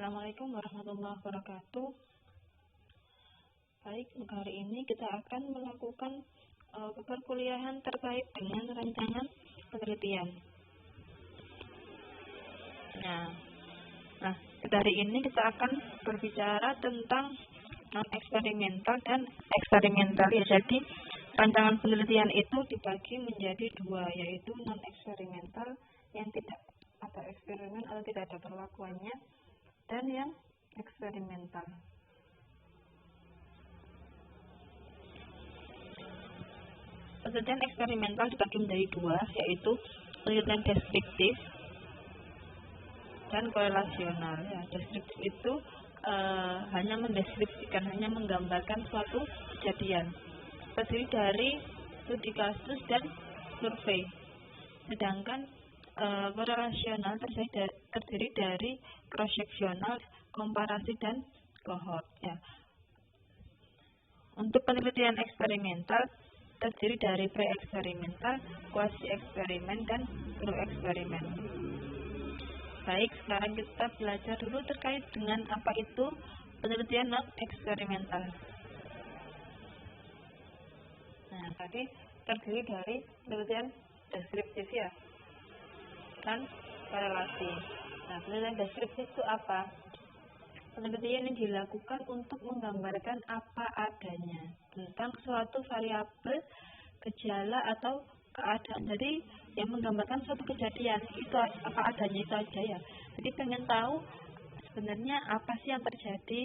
Assalamualaikum warahmatullahi wabarakatuh. Baik, hari ini kita akan melakukan perkuliahan terkait dengan rancangan penelitian. Nah, hari ini kita akan berbicara tentang non-eksperimental dan eksperimental. Ya, jadi rancangan penelitian itu dibagi menjadi dua, yaitu non-eksperimental yang tidak ada eksperimen atau tidak ada perlakuannya, dan yang eksperimental. Penelitian eksperimental dibagi menjadi dua, yaitu penelitian deskriptif dan korelasional. Ya, deskriptif itu hanya mendeskripsikan, hanya menggambarkan suatu kejadian, terdiri dari studi kasus dan survei. Sedangkan korelasional terdiri dari cross-seksional, komparasi, dan kohort. Ya. Untuk penelitian eksperimental terdiri dari pre-eksperimental, quasi-eksperimen, dan pro-eksperimen. Baik, sekarang kita belajar dulu terkait dengan apa itu penelitian non-eksperimental. Nah, tadi terdiri dari penelitian deskriptif ya, dan korelasi. Nah, penelitian deskriptif itu apa? Penelitian yang dilakukan untuk menggambarkan apa adanya tentang suatu variabel, gejala, atau keadaan. Jadi yang menggambarkan suatu kejadian itu apa adanya itu aja ya. Jadi pengen tahu sebenarnya apa sih yang terjadi.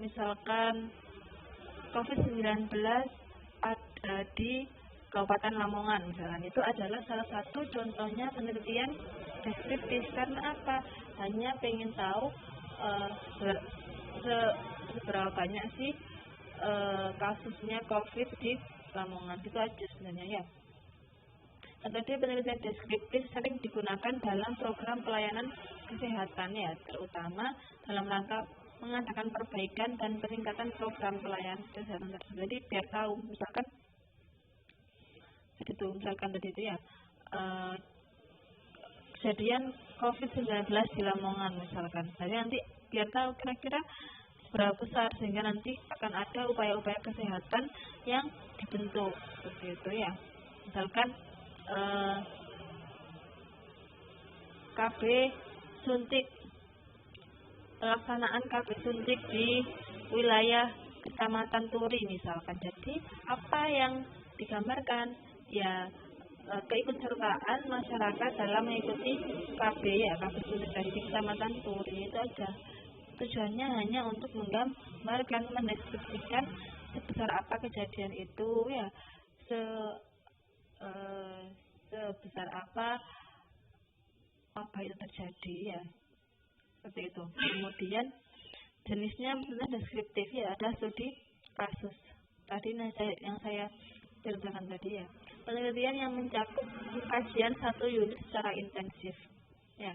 Misalkan COVID-19 ada di Kabupaten Lamongan, misalkan, itu adalah salah satu contohnya penelitian deskriptif. Karena apa? Hanya pengen tahu seberapa banyak sih kasusnya COVID di Lamongan, itu aja sebenarnya ya. Tadi penelitian deskriptif sering digunakan dalam program pelayanan kesehatan ya, terutama dalam rangka mengadakan perbaikan dan peningkatan program pelayanan kesehatan tersebut. Jadi biar tahu, misalkan tadi itu ya, kejadian COVID-19 di Lamongan misalkan. Jadi nanti biar tahu kira-kira berapa besar, sehingga nanti akan ada upaya-upaya kesehatan yang dibentuk seperti itu ya. Misalkan KB suntik, pelaksanaan KB suntik di wilayah Kecamatan Turi misalkan. Jadi apa yang digambarkan? Ya, keikutsertaan masyarakat dalam mengikuti KB suntik di Kecamatan Turi itu aja. Tujuannya hanya untuk menggambarkan, mendeskripsikan sebesar apa kejadian itu ya, sebesar apa itu terjadi ya, seperti itu. Kemudian jenisnya sebenarnya deskriptif ya, ada studi kasus. Tadi yang saya ceritakan tadi ya, penelitian yang mencakup kajian satu unit secara intensif ya,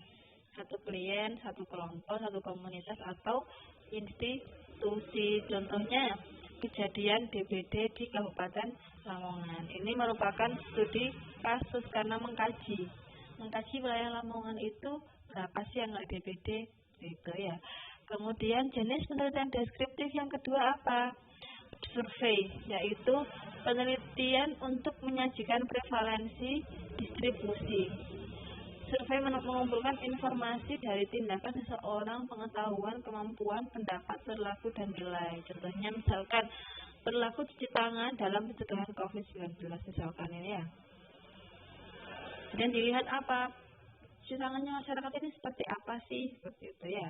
satu klien, satu kelompok, satu komunitas, atau institusi. Contohnya kejadian DBD di Kabupaten Lamongan. Ini merupakan studi kasus karena mengkaji wilayah Lamongan itu berapa sih yang nggak DBD gitu ya. Kemudian jenis penelitian deskriptif yang kedua apa? Survei, yaitu penelitian untuk menyajikan prevalensi distribusi. Survei mengumpulkan informasi dari tindakan seseorang, pengetahuan, kemampuan, pendapat, perilaku, dan nilai. Contohnya misalkan perilaku cuci tangan dalam pencegahan COVID-19 misalkan ini ya. Dan dilihat apa? Cuci tangannya masyarakat ini seperti apa sih? Seperti itu ya.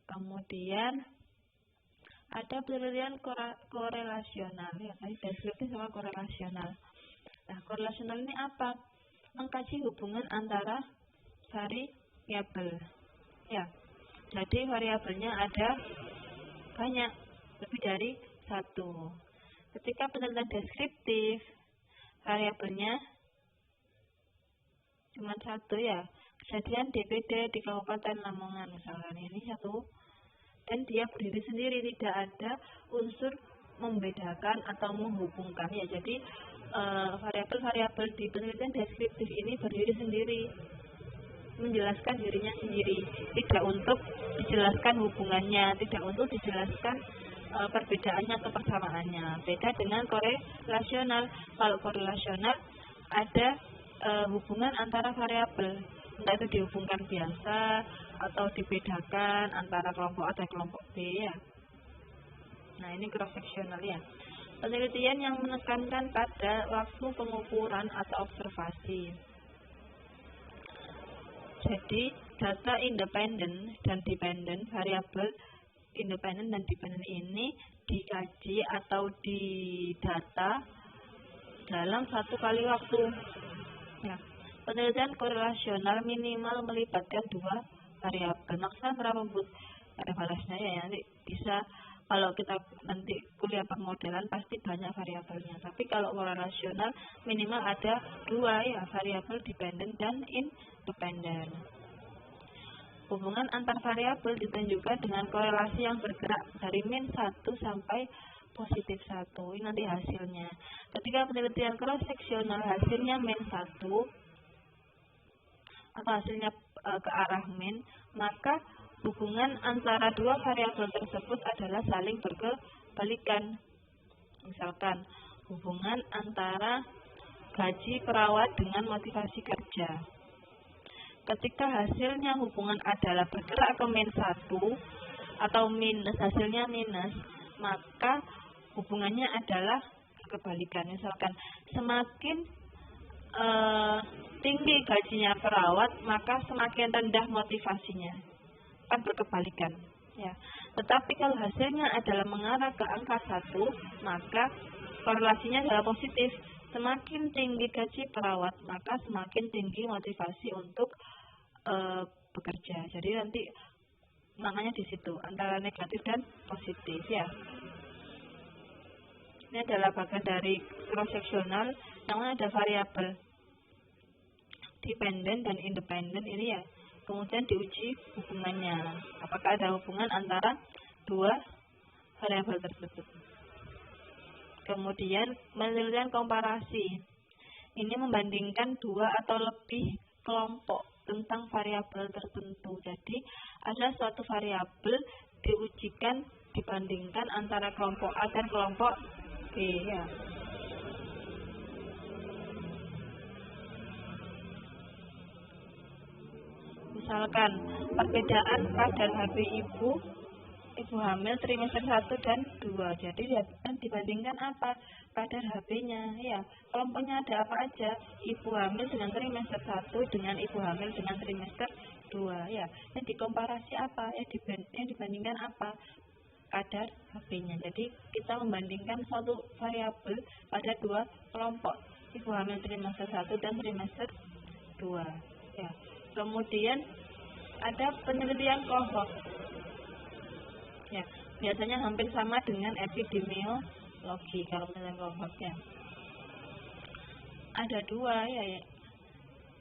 Kemudian ada penelitian korelasional ya, tadi deskriptif sama korelasional. Nah, korelasional ini apa? Mengkaji hubungan antara variabel ya. Jadi variabelnya ada banyak, lebih dari satu. Ketika penelitian deskriptif, variabelnya cuma satu ya, kejadian DBD di Kabupaten Lamongan misalkan, ini satu, dan dia berdiri sendiri, tidak ada unsur membedakan atau menghubungkan ya. Jadi variabel-variabel di penelitian deskriptif ini berdiri sendiri, menjelaskan dirinya sendiri, tidak untuk dijelaskan hubungannya, tidak untuk dijelaskan perbedaannya atau persamaannya. Beda dengan korelasional. Kalau korelasional ada hubungan antara variabel, entah itu dihubungkan biasa atau dibedakan antara kelompok A dan kelompok B ya. Nah, ini cross sectional ya. Penelitian yang menekankan pada waktu pengukuran atau observasi. Jadi data independen dan dependen, variabel independen dan dependen ini dikaji atau didata dalam satu kali waktu. Ya. Penelitian korelasional minimal melibatkan dua variabel. Maksudnya berapa Bu? Evaluasinya ya nanti bisa, kalau kita nanti kuliah permodelan pasti banyak variabelnya. Tapi kalau korelasional minimal ada dua ya, variabel dependen dan independen. Hubungan antar variabel ditunjukkan dengan korelasi yang bergerak dari min 1 sampai positif 1. Ini nanti hasilnya. Ketika penelitian cross seksional hasilnya min 1 atau hasilnya ke arah min, maka hubungan antara dua variabel tersebut adalah saling berkebalikan. Misalkan hubungan antara gaji perawat dengan motivasi kerja. Ketika hasilnya hubungan adalah bergerak ke min 1 atau minus, hasilnya minus, maka hubungannya adalah kebalikan. Misalkan semakin tinggi gajinya perawat, maka semakin rendah motivasinya. Kan berkebalikan ya. Tetapi kalau hasilnya adalah mengarah ke angka 1, maka korelasinya adalah positif. Semakin tinggi gaji perawat, maka semakin tinggi motivasi untuk bekerja. Jadi nanti makanya di situ antara negatif dan positif ya. Ini adalah bagian dari cross seksional yang mana ada variabel dependen dan independen ini ya. Kemudian diuji hubungannya. Apakah ada hubungan antara dua variabel tersebut. Kemudian penelitian komparasi. Ini membandingkan dua atau lebih kelompok tentang variabel tertentu. Jadi ada suatu variabel diujikan dibandingkan antara kelompok A dan kelompok B ya. Misalkan perbedaan kadar HB ibu hamil trimester 1 dan 2. Jadi dibandingkan apa? Kadar HB-nya ya. Kelompoknya ada apa aja? Ibu hamil dengan trimester 1 dengan ibu hamil dengan trimester 2 ya. Yang dikomparasi apa? Yang dibandingkan apa? Kadar HB-nya. Jadi kita membandingkan suatu variabel pada dua kelompok. Ibu hamil trimester 1 dan trimester 2 ya. Kemudian ada penelitian kohort. Ya, biasanya hampir sama dengan epidemiologi kalau penelitian kohort ya. Ada dua ya,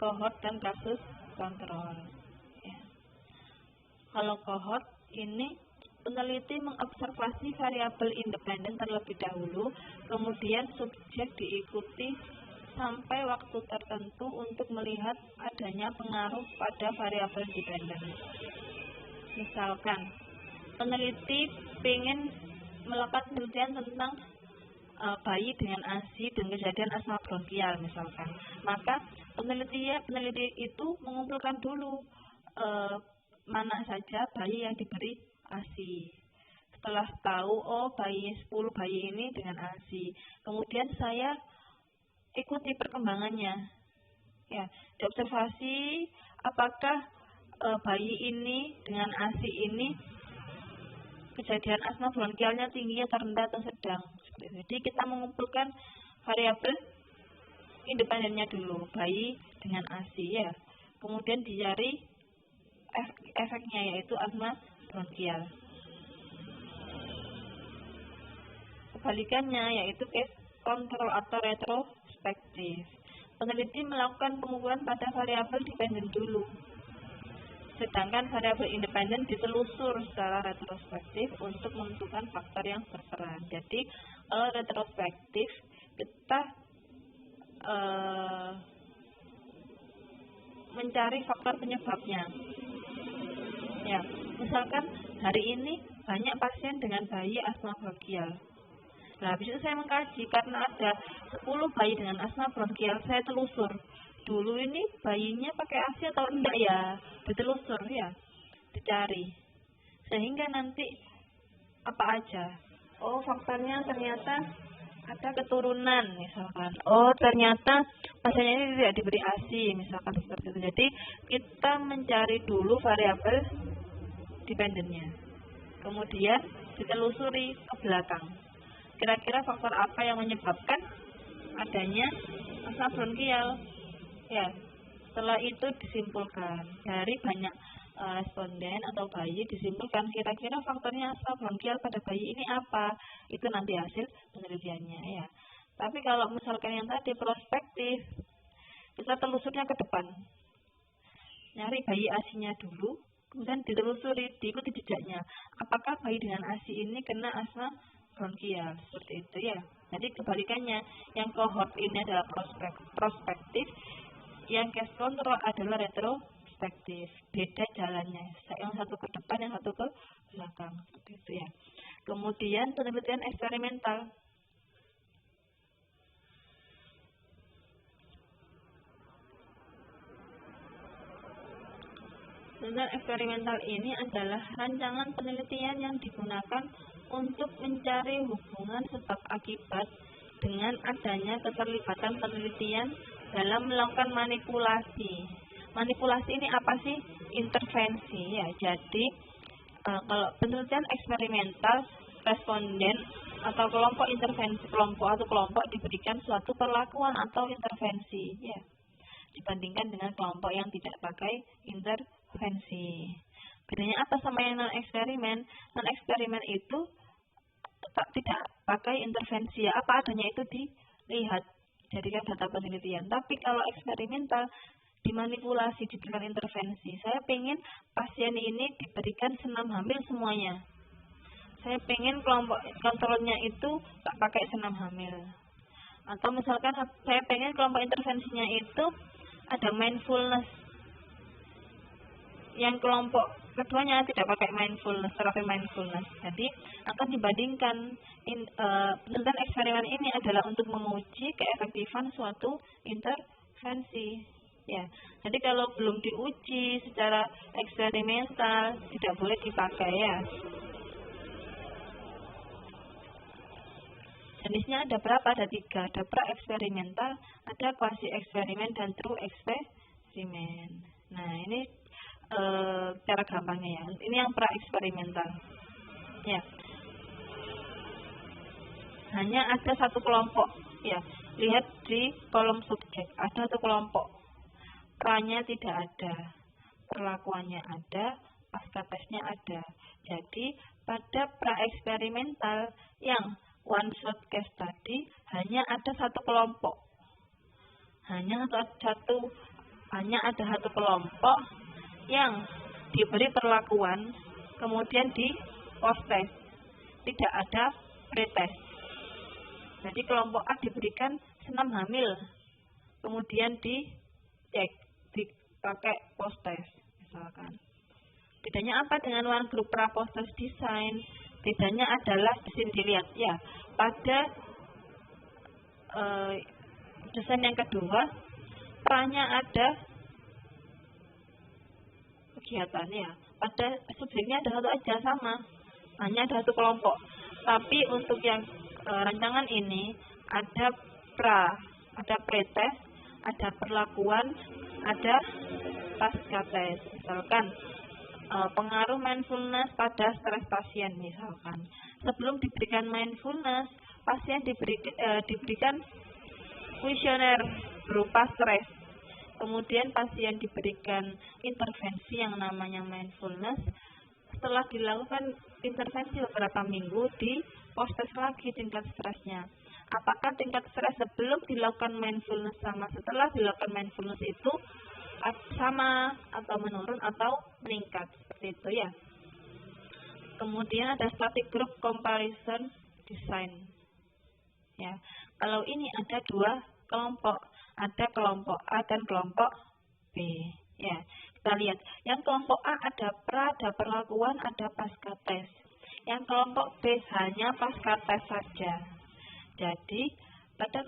kohort dan kasus kontrol. Ya. Kalau kohort ini peneliti mengobservasi variabel independen terlebih dahulu, kemudian subjek diikuti sampai waktu tertentu untuk melihat adanya pengaruh pada variabel dependen. Misalkan peneliti ingin melakukan penelitian tentang bayi dengan ASI dan kejadian asma bronkial misalkan. Maka peneliti itu mengumpulkan dulu mana saja bayi yang diberi ASI. Setelah tahu 10 bayi ini dengan ASI, kemudian saya ikuti perkembangannya. Ya, diobservasi apakah bayi ini dengan ASI ini kejadian asma bronkialnya tinggi atau rendah atau sedang. Jadi kita mengumpulkan variabel independennya dulu, bayi dengan ASI ya. Kemudian dicari efeknya yaitu asma bronkial. Kebalikannya yaitu case control atau retrospektif. Peneliti melakukan pengukuran pada variabel dependen dulu. Sedangkan variabel independen ditelusur secara retrospektif untuk menentukan faktor yang berperan. Jadi kalau retrospektif kita mencari faktor penyebabnya. Ya, misalkan hari ini banyak pasien dengan bayi asma bronkial. Nah, habis itu saya mengkaji karena ada 10 bayi dengan asma bronkial, saya telusur. Dulu ini bayinya pakai ASI atau enggak ya? Ditelusur ya, dicari. Sehingga nanti apa aja? Oh, faktornya ternyata ada keturunan misalkan. Oh, ternyata pasiennya ini tidak diberi ASI misalkan seperti itu. Jadi kita mencari dulu variabel dependennya. Kemudian ditelusuri ke belakang. Kira-kira faktor apa yang menyebabkan adanya asma bronkial? Ya, setelah itu disimpulkan dari banyak responden atau bayi, disimpulkan kira-kira faktornya asma bronkial pada bayi ini apa, itu nanti hasil penelitiannya ya. Tapi kalau misalkan yang tadi prospektif, kita telusurnya ke depan, nyari bayi ASI-nya dulu, kemudian ditelusuri, diikuti jejaknya, apakah bayi dengan ASI ini kena asma bronkial, seperti itu ya. Jadi kebalikannya, yang kohort ini adalah prospektif, yang case control adalah retrospektif. Beda jalannya, yang satu ke depan, yang satu ke belakang, seperti itu ya. Kemudian penelitian eksperimental. Penelitian eksperimental ini adalah rancangan penelitian yang digunakan untuk mencari hubungan sebab akibat dengan adanya keterlibatan penelitian dalam melakukan manipulasi. Manipulasi ini apa sih? Intervensi ya. Jadi kalau penelitian eksperimental, responden atau kelompok intervensi, kelompok diberikan suatu perlakuan atau intervensi ya, dibandingkan dengan kelompok yang tidak pakai intervensi. Bedanya apa sama yang non eksperimen? Non eksperimen itu tidak pakai intervensi ya, apa adanya itu dilihat, jadikan data penelitian. Tapi kalau eksperimental dimanipulasi, diberikan intervensi. Saya pengen pasien ini diberikan senam hamil semuanya. Saya pengen kelompok kontrolnya itu tak pakai senam hamil. Atau misalkan saya pengen kelompok intervensinya itu ada mindfulness. Yang kelompok keduanya tidak pakai mindfulness, terapi mindfulness. Jadi akan dibandingkan. Penelitian eksperimen ini adalah untuk menguji keefektifan suatu intervensi. Ya, jadi kalau belum diuji secara eksperimental tidak boleh dipakai ya. Jenisnya ada berapa? Ada 3. Ada pra-eksperimental, ada quasi-eksperimen, dan true eksperimen. Nah, ini cara gampangnya ya. Ini yang pra-eksperimental. Ya. Hanya ada satu kelompok. Ya, lihat di kolom subjek. Ada satu kelompok. Pra-nya tidak ada. Perlakuannya ada, pasca tesnya ada. Jadi, pada pra-eksperimental yang one shot case tadi hanya ada satu kelompok. Hanya ada satu kelompok yang diberi perlakuan, kemudian di post test. Tidak ada pretest. Jadi kelompok A diberikan senam hamil, kemudian dicek, dipakai post test misalkan. Bedanya apa dengan one group pra post test design? Bedanya adalah di sini dilihat ya, pada desain yang kedua, pra-nya ada kegiatannya, pada subjeknya ada satu aja sama, hanya ada satu kelompok. Tapi untuk yang rancangan ini ada pra, ada pretest, ada perlakuan, ada pasca tes. Misalkan pengaruh mindfulness pada stres pasien misalkan. Sebelum diberikan mindfulness, pasien diberikan kuesioner berupa stres. Kemudian pasien diberikan intervensi yang namanya mindfulness. Setelah dilakukan intervensi beberapa minggu, di post test lagi tingkat stresnya. Apakah tingkat stres sebelum dilakukan mindfulness sama setelah dilakukan mindfulness itu sama atau menurun atau meningkat, seperti itu ya. Kemudian ada static group comparison design. Ya, kalau ini ada dua kelompok, ada kelompok A dan kelompok B. Ya, kita lihat, yang kelompok A ada pra, ada perlakuan, ada pasca tes. Yang kelompok B hanya pasca tes saja. Jadi pada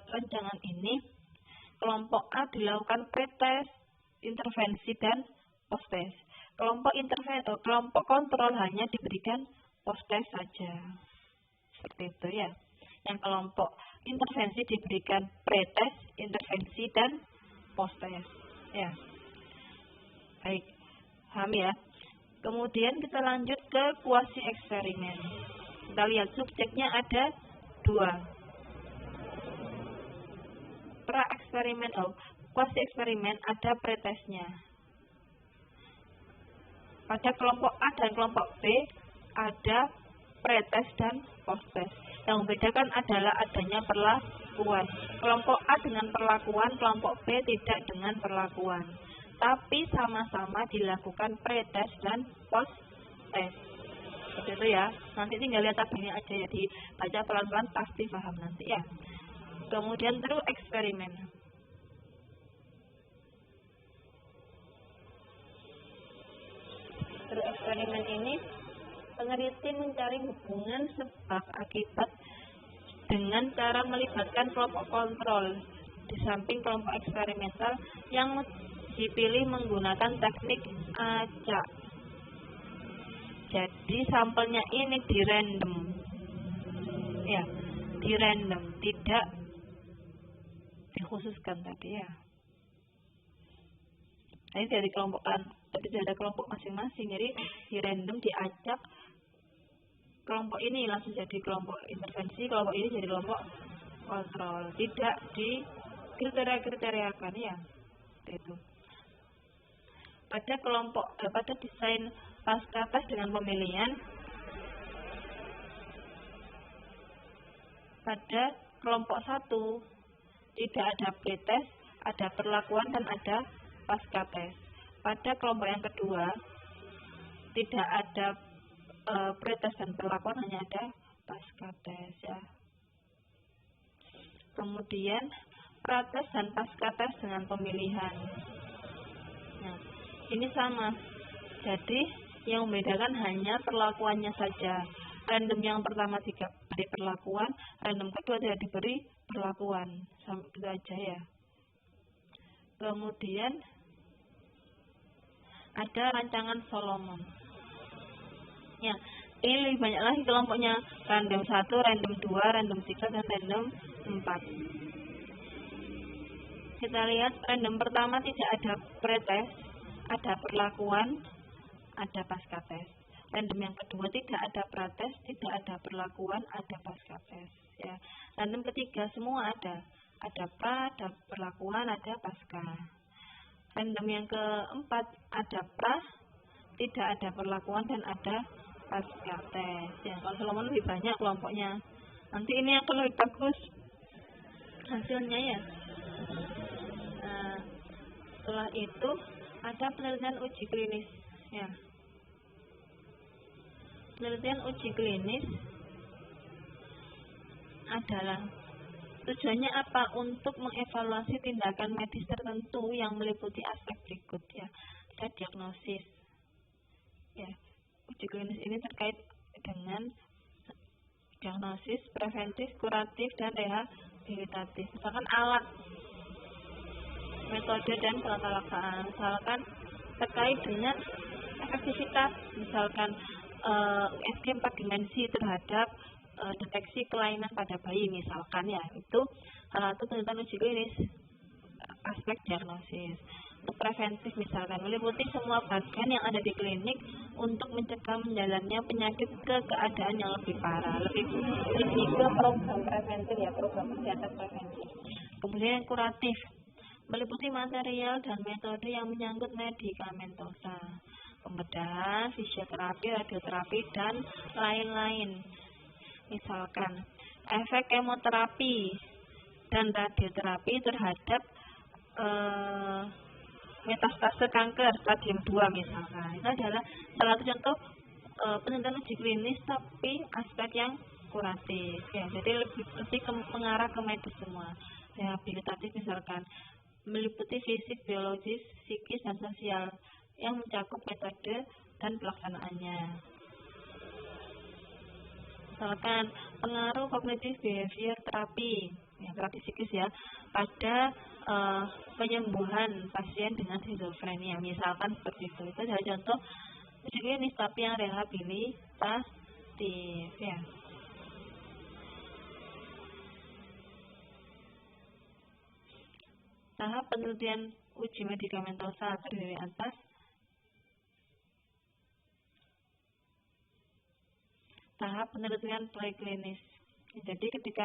rancangan ini kelompok A dilakukan pre-tes, intervensi dan post-tes. Kelompok kontrol hanya diberikan post-tes saja. Seperti itu ya. Yang kelompok intervensi diberikan pre-tes, intervensi dan post-tes. Ya. Baik. Paham ya? Kemudian kita lanjut ke kuasi eksperimen. Kita lihat subjeknya ada dua. Kuasi eksperimen ada pretesnya. Pada kelompok A dan kelompok B ada pretes dan postes. Yang membedakan adalah adanya perlakuan. Kelompok A dengan perlakuan, kelompok B tidak dengan perlakuan. Tapi sama-sama dilakukan pretes dan post-tes. Seperti itu ya. Nanti tinggal lihat tabelnya aja ya, dibaca pelan-pelan pasti paham nanti ya. Kemudian terus eksperimen. Terus eksperimen ini peneliti mencari hubungan sebab akibat dengan cara melibatkan kelompok kontrol di samping kelompok eksperimental yang dipilih menggunakan teknik acak. Jadi sampelnya ini di random. Ya, di random, tidak dikhususkan tadi ya. Ini dari kelompok kan, tapi ada kelompok masing-masing. Jadi di random diacak. Kelompok ini langsung jadi kelompok intervensi, kelompok ini jadi kelompok kontrol. Tidak di kriteria-kriteriakan ya. Itu. Pada desain pasca tes dengan pemilihan, pada kelompok 1 tidak ada pre-tes, ada perlakuan dan ada pasca tes. Pada kelompok yang kedua tidak ada pre-tes dan perlakuan, hanya ada pasca tes ya. Kemudian pra-tes dan pasca tes dengan pemilihan. Nah, ini sama. Jadi yang membedakan hanya perlakuannya saja. Random yang pertama diberi perlakuan, random kedua tidak diberi perlakuan. Sama itu aja ya. Kemudian ada rancangan Solomon. Ya, ini lebih banyak lagi kelompoknya. Random 1, random 2, random 3, dan random 4. Kita lihat random pertama tidak ada pre-tes, ada perlakuan, ada pasca tes. Random yang kedua tidak ada pra-tes, tidak ada perlakuan, ada pasca tes. Ya. Random ketiga semua ada pra, ada perlakuan, ada pasca. Random yang keempat ada pra, tidak ada perlakuan dan ada pasca tes. Ya, kalau Solomon lebih banyak kelompoknya. Nanti ini akan lebih bagus hasilnya ya. Nah, setelah itu ada penelitian uji klinis. Ya. Penelitian uji klinis adalah tujuannya apa? Untuk mengevaluasi tindakan medis tertentu yang meliputi aspek berikut ya. Ada diagnosis. Ya, uji klinis ini terkait dengan diagnosis, preventif, kuratif, dan rehabilitatif. Misalkan alat, metode, dan tata laksana. Misalkan terkait dengan efektivitas, misalkan USG 4 dimensi terhadap deteksi kelainan pada bayi misalkan ya, itu salah satu penelitian uji klinis aspek diagnosis. Untuk preventif misalkan meliputi semua bagian yang ada di klinik untuk mencegah menjalannya penyakit ke keadaan yang lebih parah, lebih ke program preventif ya, program kesehatan preventif. Kemudian kuratif meliputi material dan metode yang menyangkut medikamentosa, pembedahan, fisioterapi, radioterapi, dan lain-lain. Misalkan efek kemoterapi dan radioterapi terhadap metastase kanker stadium 2 misalkan. Itu adalah salah satu contoh penelitian uji klinis tapi aspek yang kuratif ya, jadi lebih mengarah ke medis semua. Rehabilitatif misalkan meliputi fisik, biologis, psikis, dan sosial yang mencakup metode dan pelaksanaannya. Misalkan pengaruh kognitif behavior terapi, ya, terapi psikis ya, pada penyembuhan pasien dengan skizofrenia, misalkan seperti itu. Itu adalah contoh uji klinis tapi yang rehabilitatif ya. Tahap penelitian uji medikamentosa terdiri atas tahap penelitian preklinis. Jadi ketika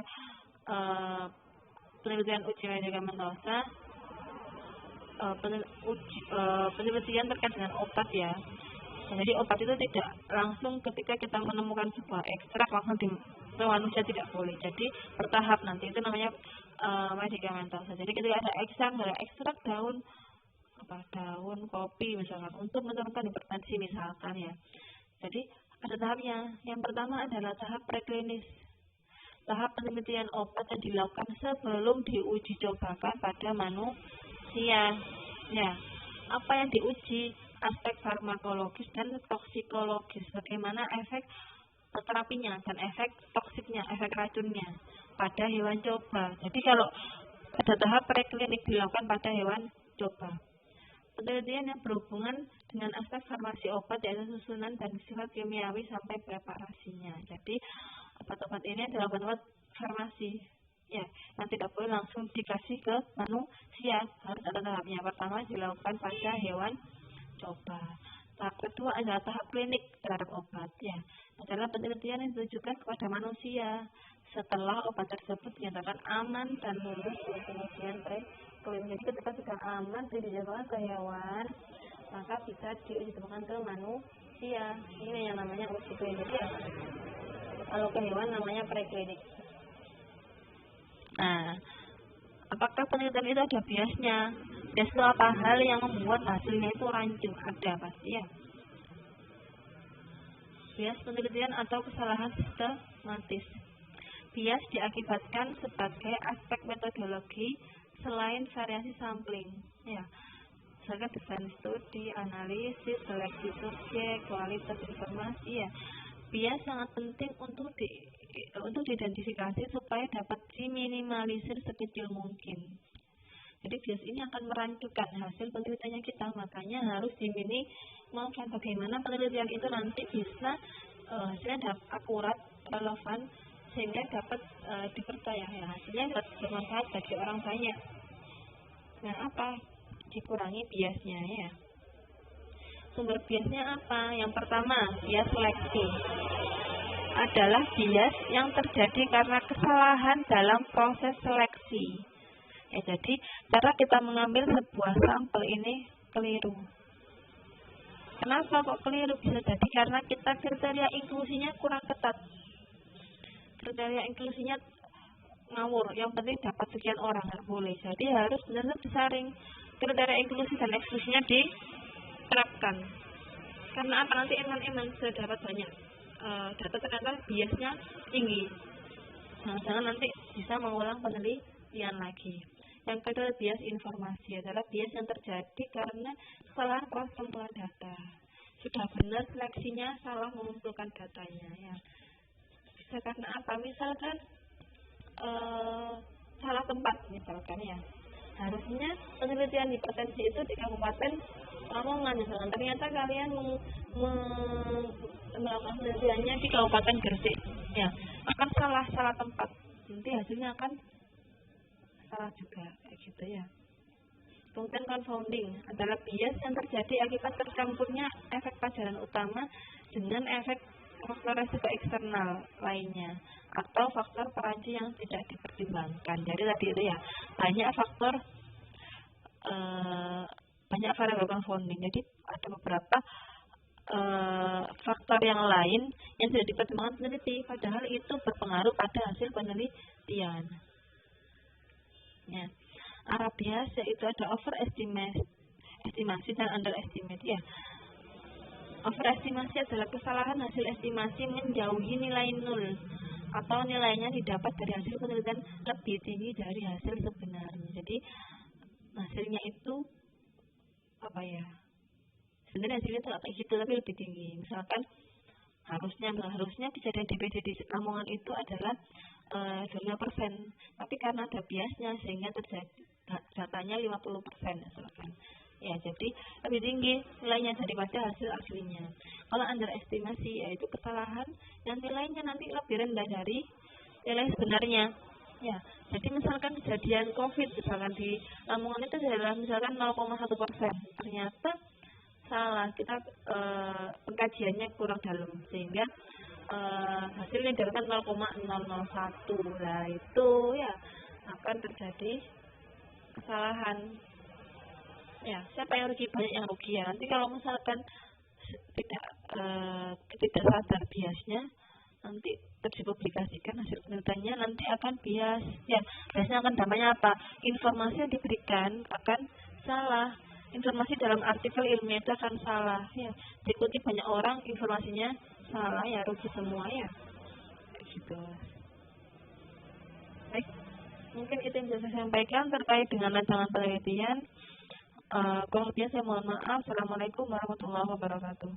penelitian uji medikamentosa, penelitian terkait dengan obat ya. Jadi obat itu tidak langsung ketika kita menemukan sebuah ekstrak langsung di manusia, tidak boleh. Jadi bertahap nanti, itu namanya medikamentosa. Jadi ketika ada ekstrak daun kopi misalkan untuk menurunkan hipertensi misalkan ya. Jadi ada tahapnya. Yang pertama adalah tahap preklinis. Tahap penelitian obat yang dilakukan sebelum diuji cobakan pada manusia. Ya, apa yang diuji? Aspek farmakologis dan toksikologis. Bagaimana efek terapinya dan efek toksiknya, efek racunnya pada hewan coba. Jadi kalau pada tahap preklinik dilakukan pada hewan coba. Penelitian yang berhubungan dengan aspek farmasi obat yaitu susunan dan sifat kimiawi sampai preparasinya. Jadi obat-obat ini adalah obat-obat farmasi ya, yang tidak boleh langsung dikasih ke manusia, harus ada tahapnya. Pertama dilakukan pada hewan coba. Tahap kedua adalah tahap klinik terhadap obat ya, adalah penelitian yang ditujukan kepada manusia setelah obat tersebut dinyatakan aman dan lulus dari penelitian preklinik. Jadi ketika sudah aman dicobakan ke hewan, maka bisa dicobakan ke manusia. Ini yang namanya uji klinik ya. Kalau ke hewan namanya preklinik. Nah, apakah penelitian itu ada biasnya? Bias itu apa? Hal yang membuat hasilnya itu rancu, ada pasti ya. Bias penelitian atau kesalahan sistematis. Bias diakibatkan sebagai aspek metodologi selain variasi sampling ya. Misalkan desain studi, analisis, seleksi subjek, kualitas informasi ya. Bias sangat penting untuk diidentifikasi supaya dapat diminimalisir sekecil mungkin. Jadi bias ini akan merancukan hasil penelitiannya kita, makanya harus diminimalkan. Bagaimana penelitian itu nanti bisa hasilnya akurat, relevan, sehingga dapat dipercaya ya, hasilnya dapat bermanfaat bagi orang banyak. Nah, apa? Dikurangi biasnya ya. Sumber biasnya apa? Yang pertama, bias seleksi. Adalah bias yang terjadi karena kesalahan dalam proses seleksi. Ya, jadi cara kita mengambil sebuah sampel ini keliru. Kenapa kok keliru? Bisa jadi karena kita kriteria inklusinya kurang ketat. Kriteria inklusinya ngawur, yang penting dapat sekian orang, nggak boleh. Jadi harus benar-benar disaring. Kriteria inklusi dan eksklusinya diterapkan. Karena apa? Nanti eman-eman sudah dapat banyak data, ternyata biasnya tinggi. Nah, jangan nanti bisa mengulang penelitian lagi. Yang kedua, bias informasi adalah bias yang terjadi karena kesalahan proses pengumpulan data. Sudah benar seleksinya, salah mengumpulkan datanya ya. Bisa karena apa? Misalkan salah tempat misalkan ya. Harusnya penelitian hipertensi itu di Kabupaten Lamongan misalkan, ternyata kalian melakukan penelitiannya di Kabupaten Gresik ya, akan salah tempat, nanti hasilnya akan salah juga kayak gitu ya. Kemudian confounding adalah bias yang terjadi akibat tercampurnya efek pelajaran utama dengan efek faktor resiko eksternal lainnya atau faktor perancu yang tidak dipertimbangkan. Jadi tadi itu ya, banyak faktor, banyak variabel confounding. Jadi ada beberapa faktor yang lain yang tidak dipertimbangkan peneliti, padahal itu berpengaruh pada hasil penelitian. Ya. arah bias, yaitu ada overestimasi dan underestimate ya. Overestimasi adalah kesalahan hasil estimasi menjauhi nilai nol atau nilainya didapat dari hasil penelitian lebih tinggi dari hasil sebenarnya. Jadi hasilnya itu apa ya? Sebenarnya hasilnya itu kayak gitu tapi lebih tinggi. Misalkan harusnya kejadian DBD di Lamongan itu adalah 25%, tapi karena ada biasnya sehingga terjadi datanya 50% misalkan. Ya, jadi lebih tinggi nilainya daripada hasil aslinya. Kalau underestimasi yaitu kesalahan yang nilainya nanti lebih rendah dari nilai sebenarnya. Ya, jadi misalkan kejadian COVID misalkan di Lamongan itu adalah misalkan 0,1%, ternyata salah, kita pengkajiannya kurang dalam sehingga hasilnya dapatkan 0,001. Nah itu ya akan terjadi kesalahan. Ya, siapa yang rugi? Banyak yang rugi ya. Nanti kalau misalkan tidak sadar biasnya, nanti dipublikasikan hasil penelitiannya nanti akan bias. Ya, biasanya akan dampaknya apa? Informasi yang diberikan akan salah. Informasi dalam artikel ilmiah itu akan salah. Ya, diikuti banyak orang, informasinya salah, ya rugi semua ya. Gitu. Baik, mungkin itu yang bisa saya sampaikan terkait dengan rancangan penelitian. Kalau saya mohon maaf. Assalamualaikum warahmatullahi wabarakatuh.